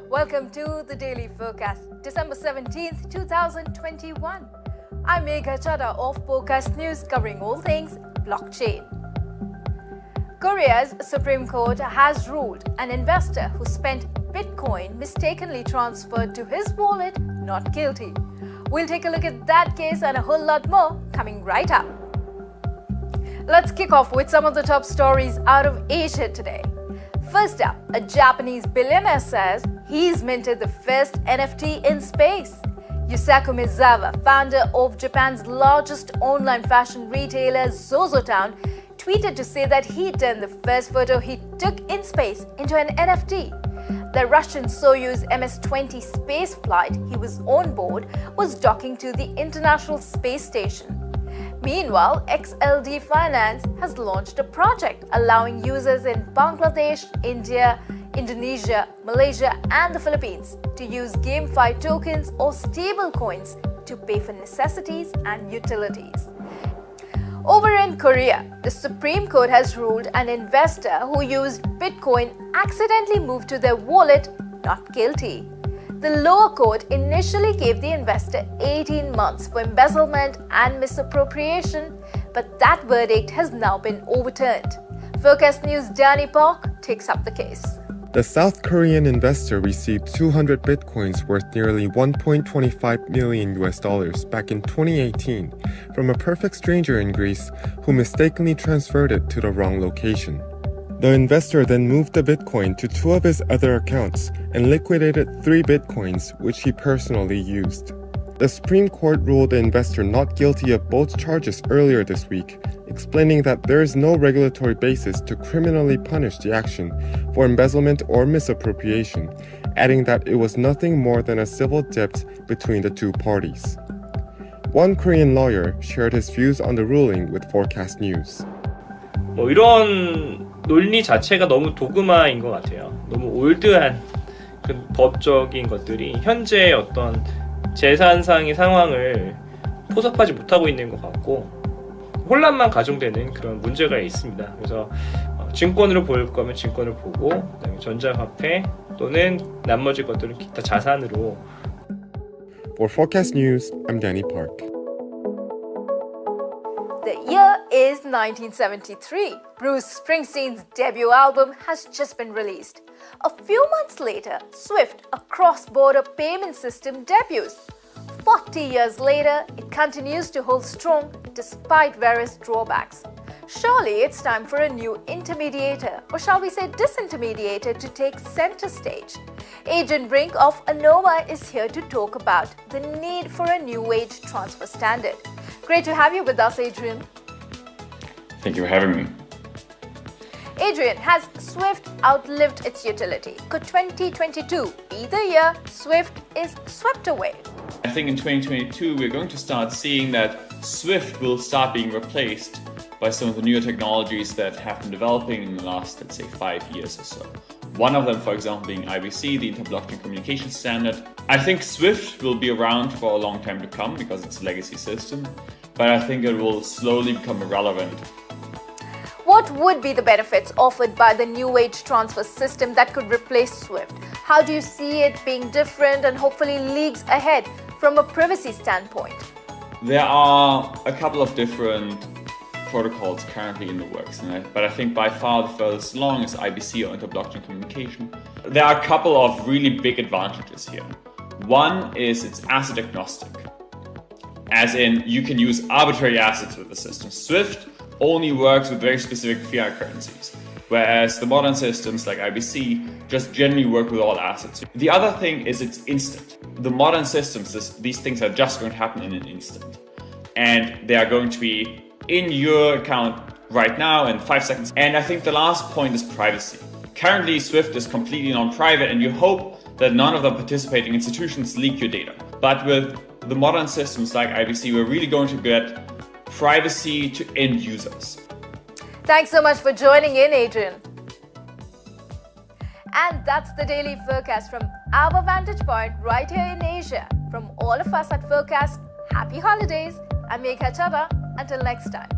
Welcome to the Daily Forkast, December 17th, 2021. I'm Megha Chadha of Forkast News, covering all things blockchain. Korea's Supreme Court has ruled an investor who spent Bitcoin mistakenly transferred to his wallet not guilty. We'll take a look at that case and a whole lot more coming right up. Let's kick off with some of the top stories out of Asia today. First up, a Japanese billionaire says he's minted the first NFT in space. Yusaku Mizawa, founder of Japan's largest online fashion retailer ZOZOTOWN, tweeted to say that he turned the first photo he took in space into an NFT. The Russian Soyuz MS-20 space flight he was on board was docking to the International Space Station. Meanwhile, XLD Finance has launched a project allowing users in Bangladesh, India, Indonesia, Malaysia and the Philippines to use GameFi tokens or stablecoins to pay for necessities and utilities. Over in Korea, the Supreme Court has ruled an investor who used Bitcoin accidentally moved to their wallet not guilty. The lower court initially gave the investor 18 months for embezzlement and misappropriation, but that verdict has now been overturned. Forkast News' Danny Park takes up the case. The South Korean investor received 200 bitcoins worth nearly $1.25 million back in 2018 from a perfect stranger in Greece who mistakenly transferred it to the wrong location. The investor then moved the Bitcoin to two of his other accounts and liquidated 3 Bitcoins, which he personally used. The Supreme Court ruled the investor not guilty of both charges earlier this week, explaining that there is no regulatory basis to criminally punish the action for embezzlement or misappropriation, adding that it was nothing more than a civil debt between the two parties. One Korean lawyer shared his views on the ruling with Forecast News. 이런 논리 자체가 너무 도그마인 것 같아요. 너무 올드한 그 법적인 것들이 현재의 어떤 재산상의 상황을 포섭하지 못하고 있는 것 같고 혼란만 가중되는 그런 문제가 있습니다. 그래서 증권으로 볼 거면 증권을 보고 그다음에 전자화폐 또는 나머지 것들은 기타 자산으로. For Forecast News, I'm Danny Park. The year is 1973. Bruce Springsteen's debut album has just been released. A few months later, Swift, a cross-border payment system, debuts. 40 years later, it continues to hold strong despite various drawbacks. Surely it's time for a new intermediator, or shall we say disintermediator, to take center stage. Adrian Brink of Anova is here to talk about the need for a new wage transfer standard. Great to have you with us, Adrian. Thank you for having me. Adrian, has Swift outlived its utility? Could 2022 be the year Swift is swept away? I think in 2022 we're going to start seeing that Swift will start being replaced by some of the newer technologies that have been developing in the last, let's say, 5 years or so. One of them, for example, being IBC, the Inter-Blockchain Communication Standard. I think Swift will be around for a long time to come because it's a legacy system, but I think it will slowly become irrelevant. What would be the benefits offered by the new wage transfer system that could replace Swift? How do you see it being different and hopefully leagues ahead from a privacy standpoint? There are a couple of different protocols currently in the works, but I think by far the furthest along is IBC or Inter-Blockchain Communication. There are a couple of really big advantages here. One is it's asset agnostic, as in you can use arbitrary assets with the system. Swift only works with very specific fiat currencies, whereas the modern systems like IBC just generally work with all assets. The other thing is it's instant. The modern systems, these things are just going to happen in an instant, and they are going to be in your account right now in 5 seconds. And I think the last point is privacy. Currently, Swift is completely non-private, and you hope that none of the participating institutions leak your data. But with the modern systems like IBC, we're really going to get privacy to end users. Thanks so much for joining in, Adrian. And that's the Daily Forkast from our vantage point right here in Asia. From all of us at Forkast, happy holidays. I'm Megha Chadha. Until next time.